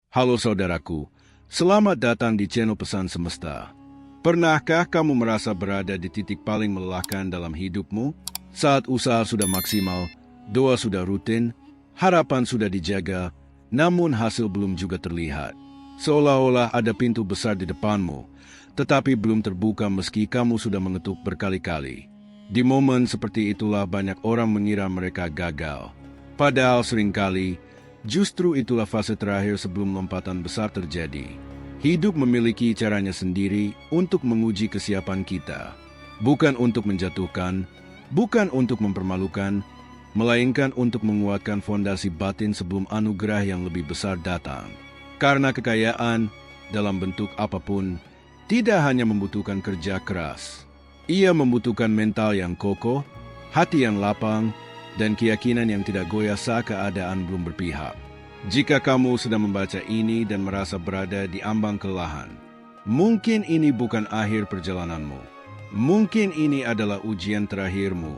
Halo saudaraku, selamat datang di channel Pesan Semesta. Pernahkah kamu merasa berada di titik paling melelahkan dalam hidupmu? Saat usaha sudah maksimal, doa sudah rutin, harapan sudah dijaga, namun hasil belum juga terlihat. Seolah-olah ada pintu besar di depanmu, tetapi belum terbuka meski kamu sudah mengetuk berkali-kali. Di momen seperti itulah banyak orang mengira mereka gagal. Padahal seringkali, justru itulah fase terakhir sebelum lompatan besar terjadi. Hidup memiliki caranya sendiri untuk menguji kesiapan kita. Bukan untuk menjatuhkan, bukan untuk mempermalukan, melainkan untuk menguatkan fondasi batin sebelum anugerah yang lebih besar datang. Karena kekayaan, dalam bentuk apapun, tidak hanya membutuhkan kerja keras. Ia membutuhkan mental yang kokoh, hati yang lapang, dan keyakinan yang tidak goyah saat keadaan belum berpihak. Jika kamu sedang membaca ini dan merasa berada di ambang kelelahan, mungkin ini bukan akhir perjalananmu. Mungkin ini adalah ujian terakhirmu,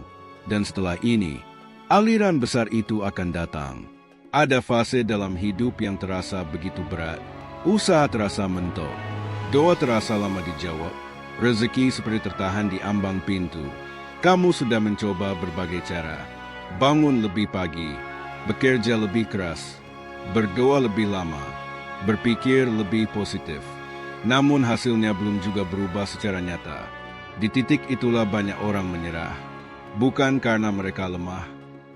dan setelah ini, aliran besar itu akan datang. Ada fase dalam hidup yang terasa begitu berat, usaha terasa mentok, doa terasa lama dijawab, rezeki seperti tertahan di ambang pintu. Kamu sudah mencoba berbagai cara. Bangun lebih pagi, bekerja lebih keras, berdoa lebih lama, berpikir lebih positif. Namun hasilnya belum juga berubah secara nyata. Di titik itulah banyak orang menyerah. Bukan karena mereka lemah,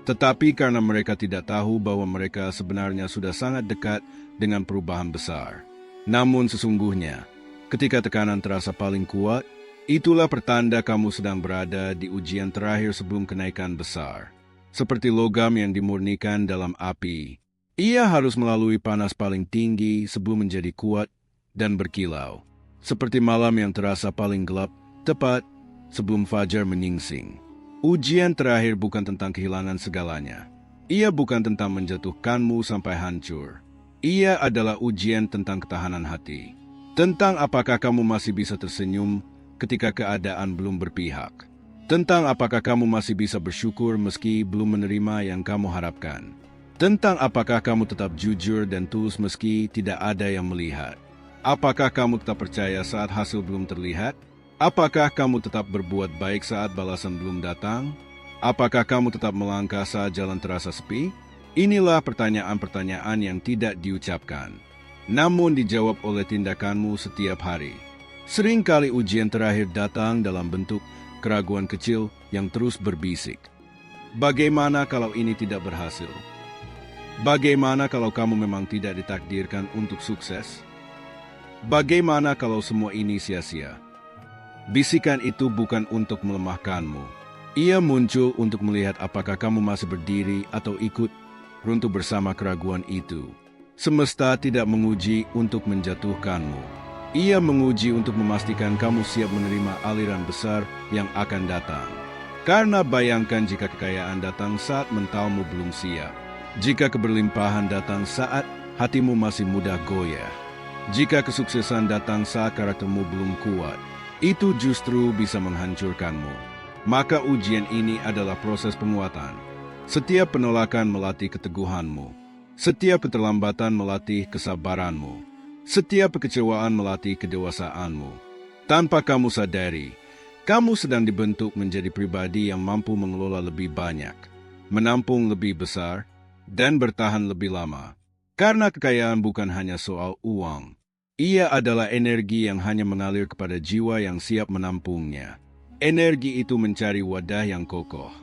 tetapi karena mereka tidak tahu bahwa mereka sebenarnya sudah sangat dekat dengan perubahan besar. Namun sesungguhnya, ketika tekanan terasa paling kuat, itulah pertanda kamu sedang berada di ujian terakhir sebelum kenaikan besar. Seperti logam yang dimurnikan dalam api, ia harus melalui panas paling tinggi sebelum menjadi kuat dan berkilau. Seperti malam yang terasa paling gelap, tepat sebelum fajar menyingsing. Ujian terakhir bukan tentang kehilangan segalanya. Ia bukan tentang menjatuhkanmu sampai hancur. Ia adalah ujian tentang ketahanan hati. Tentang apakah kamu masih bisa tersenyum ketika keadaan belum berpihak. Tentang apakah kamu masih bisa bersyukur meski belum menerima yang kamu harapkan. Tentang apakah kamu tetap jujur dan tulus meski tidak ada yang melihat. Apakah kamu tetap percaya saat hasil belum terlihat? Apakah kamu tetap berbuat baik saat balasan belum datang? Apakah kamu tetap melangkah saat jalan terasa sepi? Inilah pertanyaan-pertanyaan yang tidak diucapkan, namun dijawab oleh tindakanmu setiap hari. Seringkali ujian terakhir datang dalam bentuk keraguan kecil yang terus berbisik. Bagaimana kalau ini tidak berhasil? Bagaimana kalau kamu memang tidak ditakdirkan untuk sukses? Bagaimana kalau semua ini sia-sia? Bisikan itu bukan untuk melemahkanmu. Ia muncul untuk melihat apakah kamu masih berdiri atau ikut runtuh bersama keraguan itu. Semesta tidak menguji untuk menjatuhkanmu. Ia menguji untuk memastikan kamu siap menerima aliran besar yang akan datang. Karena bayangkan jika kekayaan datang saat mentalmu belum siap. Jika keberlimpahan datang saat hatimu masih mudah goyah. Jika kesuksesan datang saat karaktermu belum kuat, itu justru bisa menghancurkanmu. Maka ujian ini adalah proses penguatan. Setiap penolakan melatih keteguhanmu. Setiap keterlambatan melatih kesabaranmu. Setiap kekecewaan melatih kedewasaanmu. Tanpa kamu sadari, kamu sedang dibentuk menjadi pribadi yang mampu mengelola lebih banyak, menampung lebih besar, dan bertahan lebih lama. Karena kekayaan bukan hanya soal uang. Ia adalah energi yang hanya mengalir kepada jiwa yang siap menampungnya. Energi itu mencari wadah yang kokoh.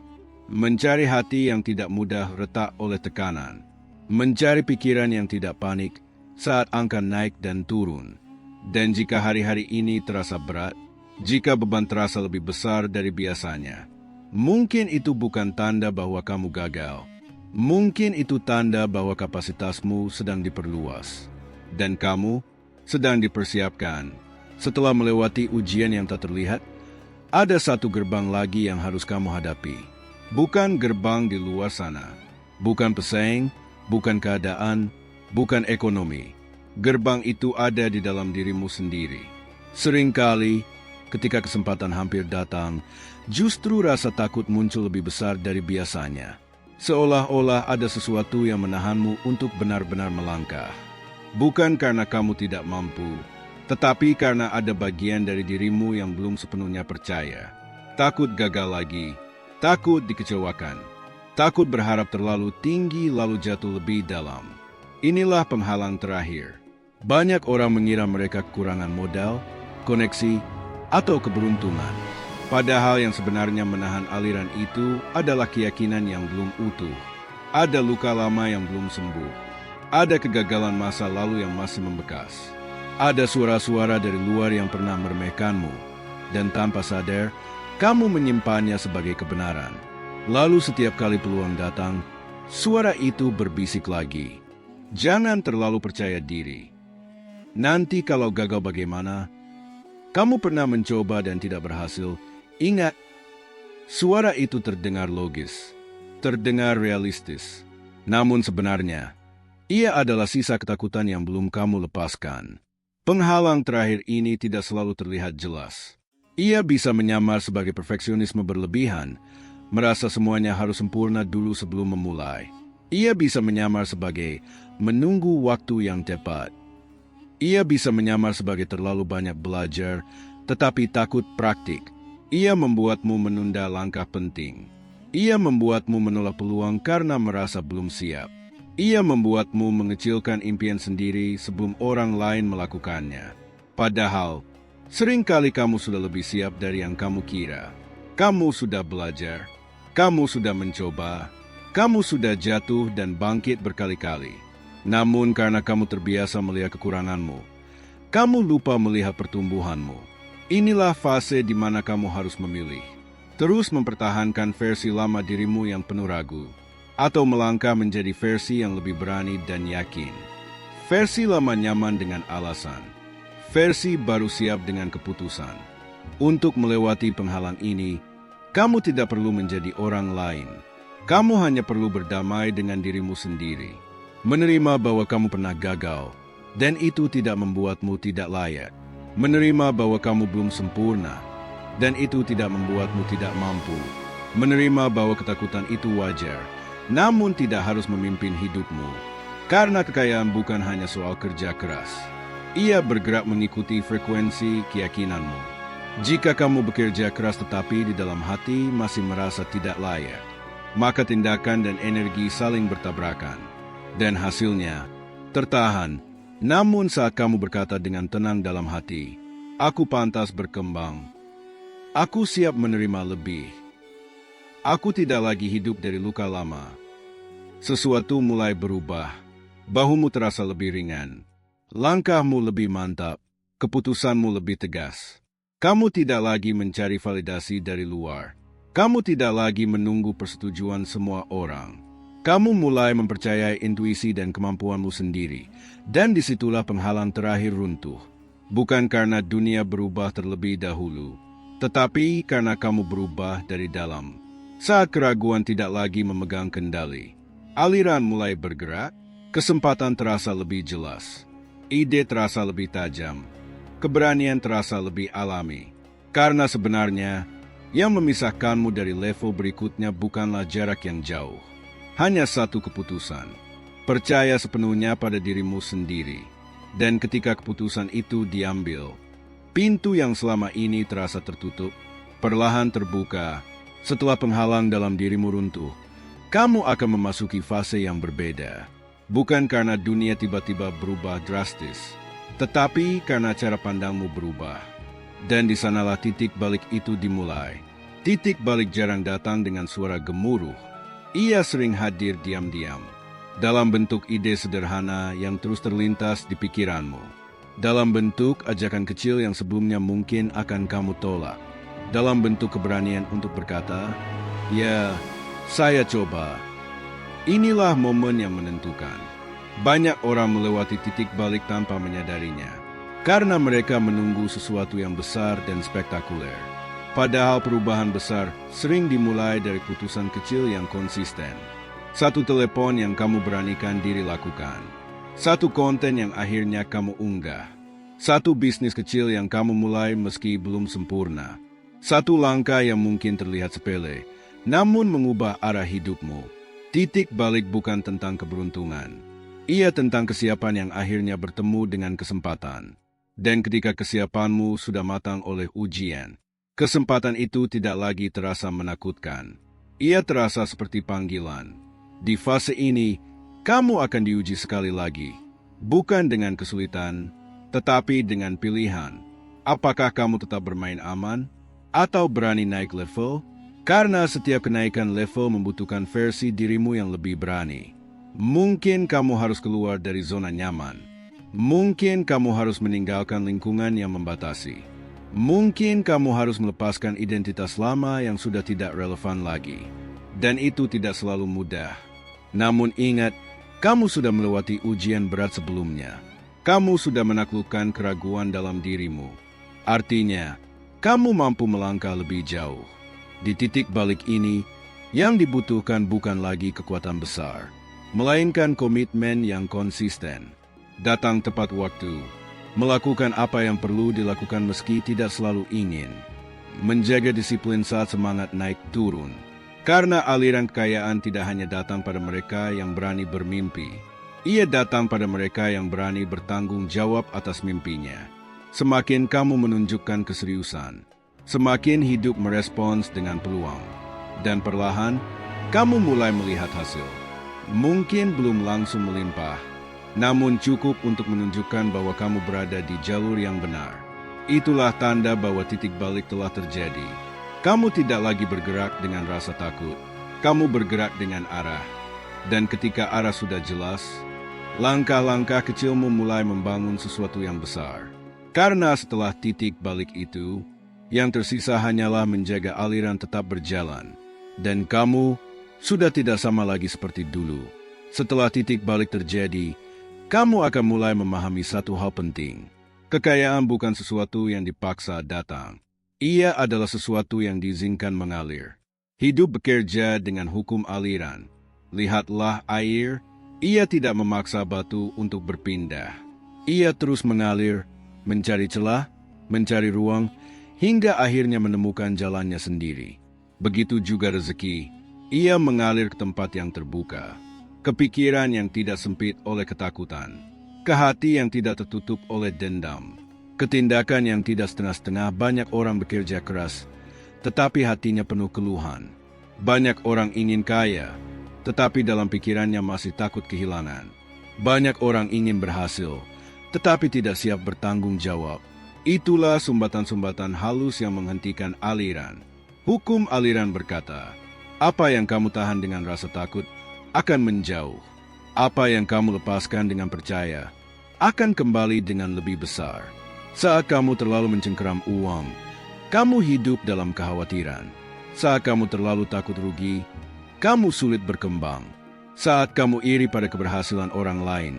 Mencari hati yang tidak mudah retak oleh tekanan. Mencari pikiran yang tidak panik saat angka naik dan turun. Dan jika hari-hari ini terasa berat, jika beban terasa lebih besar dari biasanya, mungkin itu bukan tanda bahwa kamu gagal. Mungkin itu tanda bahwa kapasitasmu sedang diperluas. Dan kamu sedang dipersiapkan. Setelah melewati ujian yang tak terlihat, ada satu gerbang lagi yang harus kamu hadapi. Bukan gerbang di luar sana. Bukan pesaing, bukan keadaan, bukan ekonomi. Gerbang itu ada di dalam dirimu sendiri. Seringkali, ketika kesempatan hampir datang, justru rasa takut muncul lebih besar dari biasanya. Seolah-olah ada sesuatu yang menahanmu untuk benar-benar melangkah. Bukan karena kamu tidak mampu, tetapi karena ada bagian dari dirimu yang belum sepenuhnya percaya. Takut gagal lagi, takut dikecewakan, takut berharap terlalu tinggi lalu jatuh lebih dalam. Inilah penghalang terakhir. Banyak orang mengira mereka kekurangan modal, koneksi, atau keberuntungan. Padahal yang sebenarnya menahan aliran itu adalah keyakinan yang belum utuh. Ada luka lama yang belum sembuh. Ada kegagalan masa lalu yang masih membekas. Ada suara-suara dari luar yang pernah meremehkanmu. Dan tanpa sadar, kamu menyimpannya sebagai kebenaran. Lalu setiap kali peluang datang, suara itu berbisik lagi. Jangan terlalu percaya diri. Nanti kalau gagal bagaimana? Kamu pernah mencoba dan tidak berhasil. Ingat, suara itu terdengar logis, terdengar realistis. Namun sebenarnya, ia adalah sisa ketakutan yang belum kamu lepaskan. Penghalang terakhir ini tidak selalu terlihat jelas. Ia bisa menyamar sebagai perfeksionisme berlebihan, merasa semuanya harus sempurna dulu sebelum memulai. Ia bisa menyamar sebagai menunggu waktu yang tepat. Ia bisa menyamar sebagai terlalu banyak belajar, tetapi takut praktik. Ia membuatmu menunda langkah penting. Ia membuatmu menolak peluang karena merasa belum siap. Ia membuatmu mengecilkan impian sendiri sebelum orang lain melakukannya. Padahal, seringkali kamu sudah lebih siap dari yang kamu kira. Kamu sudah belajar, kamu sudah mencoba, kamu sudah jatuh dan bangkit berkali-kali. Namun karena kamu terbiasa melihat kekuranganmu, kamu lupa melihat pertumbuhanmu. Inilah fase di mana kamu harus memilih. Terus mempertahankan versi lama dirimu yang penuh ragu, atau melangkah menjadi versi yang lebih berani dan yakin. Versi lama nyaman dengan alasan, versi baru siap dengan keputusan. Untuk melewati penghalang ini, kamu tidak perlu menjadi orang lain. Kamu hanya perlu berdamai dengan dirimu sendiri. Menerima bahwa kamu pernah gagal, dan itu tidak membuatmu tidak layak. Menerima bahwa kamu belum sempurna, dan itu tidak membuatmu tidak mampu. Menerima bahwa ketakutan itu wajar, namun tidak harus memimpin hidupmu. Karena kekayaan bukan hanya soal kerja keras. Ia bergerak mengikuti frekuensi keyakinanmu. Jika kamu bekerja keras tetapi di dalam hati masih merasa tidak layak, maka tindakan dan energi saling bertabrakan. Dan hasilnya, tertahan. Namun saat kamu berkata dengan tenang dalam hati, aku pantas berkembang. Aku siap menerima lebih. Aku tidak lagi hidup dari luka lama. Sesuatu mulai berubah. Bahumu terasa lebih ringan. Langkahmu lebih mantap. Keputusanmu lebih tegas. Kamu tidak lagi mencari validasi dari luar. Kamu tidak lagi menunggu persetujuan semua orang. Kamu mulai mempercayai intuisi dan kemampuanmu sendiri. Dan disitulah penghalang terakhir runtuh. Bukan karena dunia berubah terlebih dahulu, tetapi karena kamu berubah dari dalam. Saat keraguan tidak lagi memegang kendali, aliran mulai bergerak, kesempatan terasa lebih jelas, ide terasa lebih tajam, keberanian terasa lebih alami. Karena sebenarnya, yang memisahkanmu dari level berikutnya bukanlah jarak yang jauh. Hanya satu keputusan. Percaya sepenuhnya pada dirimu sendiri. Dan ketika keputusan itu diambil, pintu yang selama ini terasa tertutup, perlahan terbuka. Setelah penghalang dalam dirimu runtuh, kamu akan memasuki fase yang berbeda. Bukan karena dunia tiba-tiba berubah drastis, tetapi karena cara pandangmu berubah. Dan di sanalah titik balik itu dimulai. Titik balik jarang datang dengan suara gemuruh. Ia sering hadir diam-diam, dalam bentuk ide sederhana yang terus terlintas di pikiranmu. Dalam bentuk ajakan kecil yang sebelumnya mungkin akan kamu tolak. Dalam bentuk keberanian untuk berkata, ya, saya coba. Inilah momen yang menentukan. Banyak orang melewati titik balik tanpa menyadarinya, karena mereka menunggu sesuatu yang besar dan spektakuler. Padahal perubahan besar sering dimulai dari keputusan kecil yang konsisten. Satu telepon yang kamu beranikan diri lakukan. Satu konten yang akhirnya kamu unggah. Satu bisnis kecil yang kamu mulai meski belum sempurna. Satu langkah yang mungkin terlihat sepele, namun mengubah arah hidupmu. Titik balik bukan tentang keberuntungan, Ia tentang kesiapan yang akhirnya bertemu dengan kesempatan. Dan ketika kesiapanmu sudah matang oleh ujian, kesempatan itu tidak lagi terasa menakutkan. Ia terasa seperti panggilan. Di fase ini, kamu akan diuji sekali lagi. Bukan dengan kesulitan, tetapi dengan pilihan. Apakah kamu tetap bermain aman atau berani naik level? Karena setiap kenaikan level membutuhkan versi dirimu yang lebih berani. Mungkin kamu harus keluar dari zona nyaman. Mungkin kamu harus meninggalkan lingkungan yang membatasi. Mungkin kamu harus melepaskan identitas lama yang sudah tidak relevan lagi. Dan itu tidak selalu mudah. Namun ingat, kamu sudah melewati ujian berat sebelumnya. Kamu sudah menaklukkan keraguan dalam dirimu. Artinya, kamu mampu melangkah lebih jauh. Di titik balik ini, yang dibutuhkan bukan lagi kekuatan besar, melainkan komitmen yang konsisten. Datang tepat waktu, melakukan apa yang perlu dilakukan meski tidak selalu ingin, menjaga disiplin saat semangat naik turun. Karena aliran kekayaan tidak hanya datang pada mereka yang berani bermimpi, ia datang pada mereka yang berani bertanggung jawab atas mimpinya. Semakin kamu menunjukkan keseriusan, semakin hidup merespons dengan peluang. Dan perlahan, kamu mulai melihat hasil. Mungkin belum langsung melimpah, namun cukup untuk menunjukkan bahwa kamu berada di jalur yang benar. Itulah tanda bahwa titik balik telah terjadi. Kamu tidak lagi bergerak dengan rasa takut. Kamu bergerak dengan arah. Dan ketika arah sudah jelas, langkah-langkah kecilmu mulai membangun sesuatu yang besar. Karena setelah titik balik itu, yang tersisa hanyalah menjaga aliran tetap berjalan. Dan kamu sudah tidak sama lagi seperti dulu. Setelah titik balik terjadi, kamu akan mulai memahami satu hal penting. Kekayaan bukan sesuatu yang dipaksa datang. Ia adalah sesuatu yang diizinkan mengalir. Hidup bekerja dengan hukum aliran. Lihatlah air, ia tidak memaksa batu untuk berpindah. Ia terus mengalir, mencari celah, mencari ruang, hingga akhirnya menemukan jalannya sendiri. Begitu juga rezeki, ia mengalir ke tempat yang terbuka. Kepikiran yang tidak sempit oleh ketakutan, ke hati yang tidak tertutup oleh dendam, ketindakan yang tidak setengah-setengah. Banyak orang bekerja keras, tetapi hatinya penuh keluhan. Banyak orang ingin kaya, tetapi dalam pikirannya masih takut kehilangan. Banyak orang ingin berhasil, tetapi tidak siap bertanggung jawab. Itulah sumbatan-sumbatan halus yang menghentikan aliran. Hukum aliran berkata, apa yang kamu tahan dengan rasa takut akan menjauh. Apa yang kamu lepaskan dengan percaya akan kembali dengan lebih besar. Saat kamu terlalu mencengkeram uang, kamu hidup dalam kekhawatiran. Saat kamu terlalu takut rugi, kamu sulit berkembang. Saat kamu iri pada keberhasilan orang lain,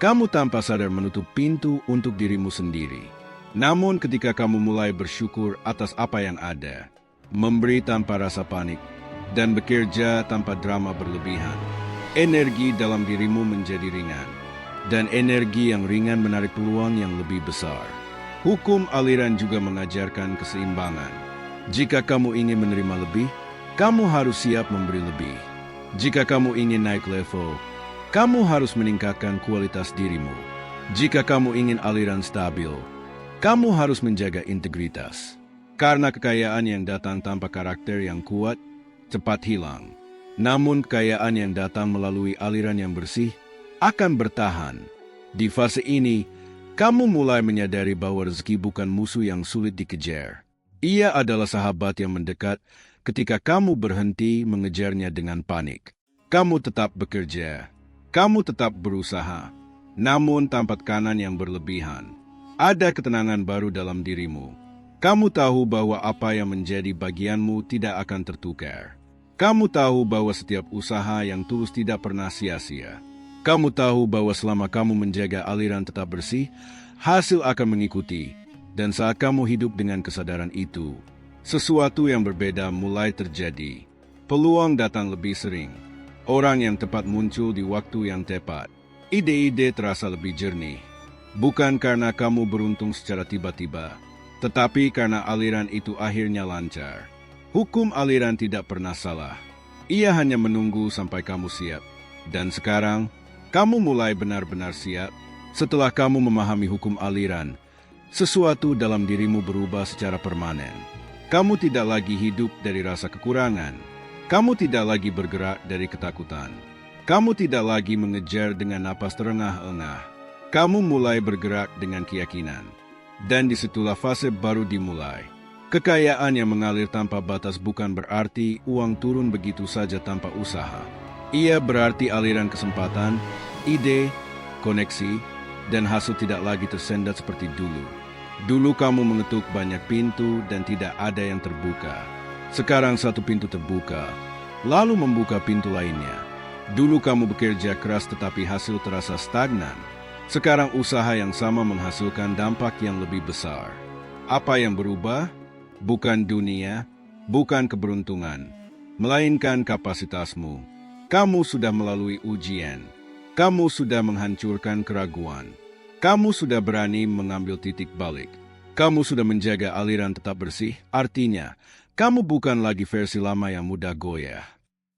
kamu tanpa sadar menutup pintu untuk dirimu sendiri. Namun ketika kamu mulai bersyukur atas apa yang ada, memberi tanpa rasa panik, dan bekerja tanpa drama berlebihan, energi dalam dirimu menjadi ringan, dan energi yang ringan menarik peluang yang lebih besar. Hukum aliran juga mengajarkan keseimbangan. Jika kamu ingin menerima lebih, kamu harus siap memberi lebih. Jika kamu ingin naik level, kamu harus meningkatkan kualitas dirimu. Jika kamu ingin aliran stabil, kamu harus menjaga integritas. Karena kekayaan yang datang tanpa karakter yang kuat cepat hilang. Namun kekayaan yang datang melalui aliran yang bersih akan bertahan. Di fase ini, kamu mulai menyadari bahwa rezeki bukan musuh yang sulit dikejar. Ia adalah sahabat yang mendekat ketika kamu berhenti mengejarnya dengan panik. Kamu tetap bekerja, kamu tetap berusaha, namun tanpa tekanan yang berlebihan. Ada ketenangan baru dalam dirimu. Kamu tahu bahwa apa yang menjadi bagianmu tidak akan tertukar. Kamu tahu bahwa setiap usaha yang tulus tidak pernah sia-sia. Kamu tahu bahwa selama kamu menjaga aliran tetap bersih, hasil akan mengikuti. Dan saat kamu hidup dengan kesadaran itu, sesuatu yang berbeda mulai terjadi. Peluang datang lebih sering. Orang yang tepat muncul di waktu yang tepat. Ide-ide terasa lebih jernih. Bukan karena kamu beruntung secara tiba-tiba, tetapi karena aliran itu akhirnya lancar. Hukum aliran tidak pernah salah. Ia hanya menunggu sampai kamu siap. Dan sekarang, Kamu mulai benar-benar siap setelah kamu memahami hukum aliran. Sesuatu dalam dirimu berubah secara permanen. Kamu tidak lagi hidup dari rasa kekurangan. Kamu tidak lagi bergerak dari ketakutan. Kamu tidak lagi mengejar dengan napas terengah-engah. Kamu mulai bergerak dengan keyakinan. Dan disitulah fase baru dimulai. Kekayaan yang mengalir tanpa batas bukan berarti uang turun begitu saja tanpa usaha. Ia berarti aliran kesempatan, ide, koneksi, dan hasil tidak lagi tersendat seperti dulu. Dulu kamu mengetuk banyak pintu dan tidak ada yang terbuka. Sekarang satu pintu terbuka, lalu membuka pintu lainnya. Dulu kamu bekerja keras tetapi hasil terasa stagnan. Sekarang usaha yang sama menghasilkan dampak yang lebih besar. Apa yang berubah? Bukan dunia, bukan keberuntungan, melainkan kapasitasmu. Kamu sudah melalui ujian. Kamu sudah menghancurkan keraguan. Kamu sudah berani mengambil titik balik. Kamu sudah menjaga aliran tetap bersih, artinya kamu bukan lagi versi lama yang mudah goyah.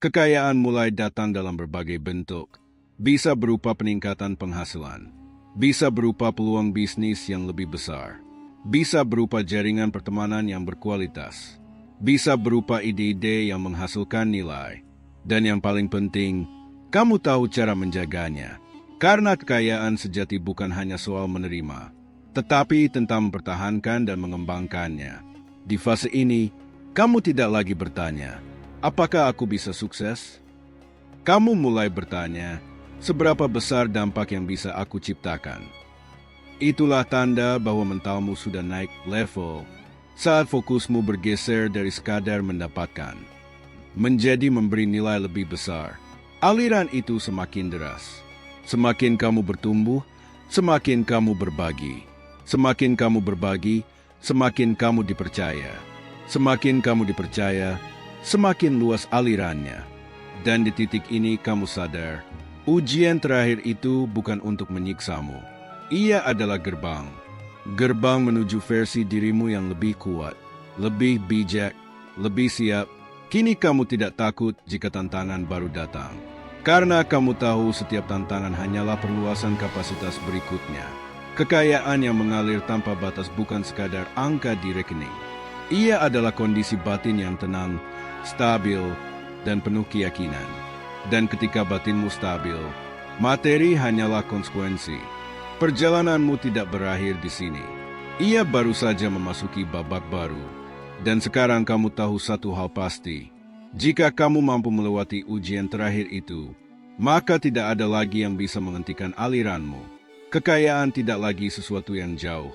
Kekayaan mulai datang dalam berbagai bentuk. Bisa berupa peningkatan penghasilan. Bisa berupa peluang bisnis yang lebih besar. Bisa berupa jaringan pertemanan yang berkualitas. Bisa berupa ide-ide yang menghasilkan nilai. Dan yang paling penting, kamu tahu cara menjaganya. Karena kekayaan sejati bukan hanya soal menerima, tetapi tentang mempertahankan dan mengembangkannya. Di fase ini, kamu tidak lagi bertanya, apakah aku bisa sukses? Kamu mulai bertanya, seberapa besar dampak yang bisa aku ciptakan? Itulah tanda bahwa mentalmu sudah naik level saat fokusmu bergeser dari sekadar mendapatkan, menjadi memberi nilai lebih besar. Aliran itu semakin deras. Semakin kamu bertumbuh, semakin kamu berbagi. Semakin kamu berbagi, semakin kamu dipercaya. Semakin kamu dipercaya, semakin luas alirannya. Dan di titik ini kamu sadar, ujian terakhir itu bukan untuk menyiksamu. Ia adalah gerbang. Gerbang menuju versi dirimu yang lebih kuat, lebih bijak, lebih siap. Kini kamu tidak takut jika tantangan baru datang. Karena kamu tahu setiap tantangan hanyalah perluasan kapasitas berikutnya. Kekayaan yang mengalir tanpa batas bukan sekadar angka di rekening. Ia adalah kondisi batin yang tenang, stabil, dan penuh keyakinan. Dan ketika batinmu stabil, materi hanyalah konsekuensi. Perjalananmu tidak berakhir di sini. Ia baru saja memasuki babak baru. Dan sekarang kamu tahu satu hal pasti. Jika kamu mampu melewati ujian terakhir itu, maka tidak ada lagi yang bisa menghentikan aliranmu. Kekayaan tidak lagi sesuatu yang jauh.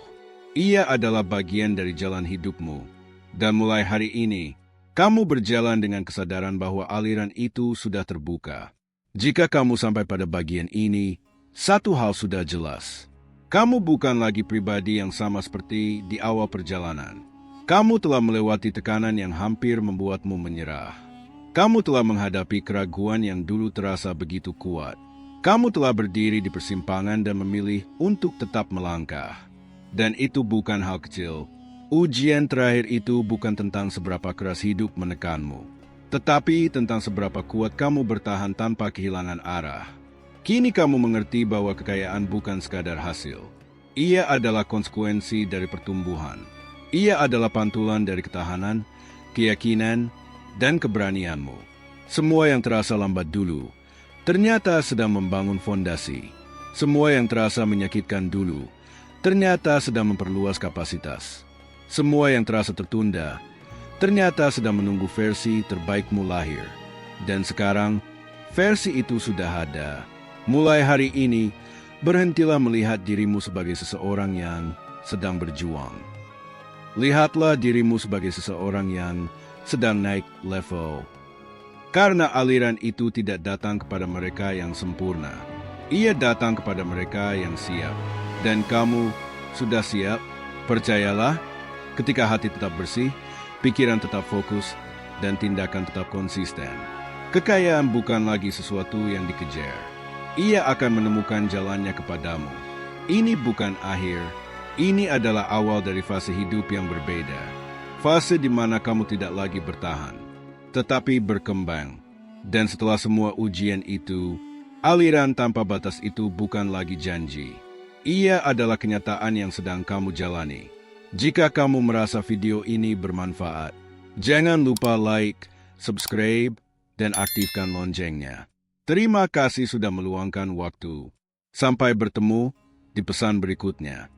Ia adalah bagian dari jalan hidupmu. Dan mulai hari ini, kamu berjalan dengan kesadaran bahwa aliran itu sudah terbuka. Jika kamu sampai pada bagian ini, satu hal sudah jelas. Kamu bukan lagi pribadi yang sama seperti di awal perjalanan. Kamu telah melewati tekanan yang hampir membuatmu menyerah. Kamu telah menghadapi keraguan yang dulu terasa begitu kuat. Kamu telah berdiri di persimpangan dan memilih untuk tetap melangkah. Dan itu bukan hal kecil. Ujian terakhir itu bukan tentang seberapa keras hidup menekanmu, tetapi tentang seberapa kuat kamu bertahan tanpa kehilangan arah. Kini kamu mengerti bahwa kekayaan bukan sekadar hasil. Ia adalah konsekuensi dari pertumbuhan. Ia adalah pantulan dari ketahanan, keyakinan, dan keberanianmu. Semua yang terasa lambat dulu, ternyata sedang membangun fondasi. Semua yang terasa menyakitkan dulu, ternyata sedang memperluas kapasitas. Semua yang terasa tertunda, ternyata sedang menunggu versi terbaikmu lahir. Dan sekarang, versi itu sudah ada. Mulai hari ini, berhentilah melihat dirimu sebagai seseorang yang sedang berjuang. Lihatlah dirimu sebagai seseorang yang sedang naik level. Karena aliran itu tidak datang kepada mereka yang sempurna. Ia datang kepada mereka yang siap. Dan kamu sudah siap? Percayalah, ketika hati tetap bersih, pikiran tetap fokus, dan tindakan tetap konsisten. Kekayaan bukan lagi sesuatu yang dikejar. Ia akan menemukan jalannya kepadamu. Ini bukan akhir. Ini adalah awal dari fase hidup yang berbeda. Fase di mana kamu tidak lagi bertahan, tetapi berkembang. Dan setelah semua ujian itu, Aliran tanpa batas itu bukan lagi janji. Ia adalah kenyataan yang sedang kamu jalani. Jika kamu merasa video ini bermanfaat, jangan lupa like, subscribe, dan aktifkan loncengnya. Terima kasih sudah meluangkan waktu. Sampai bertemu di pesan berikutnya.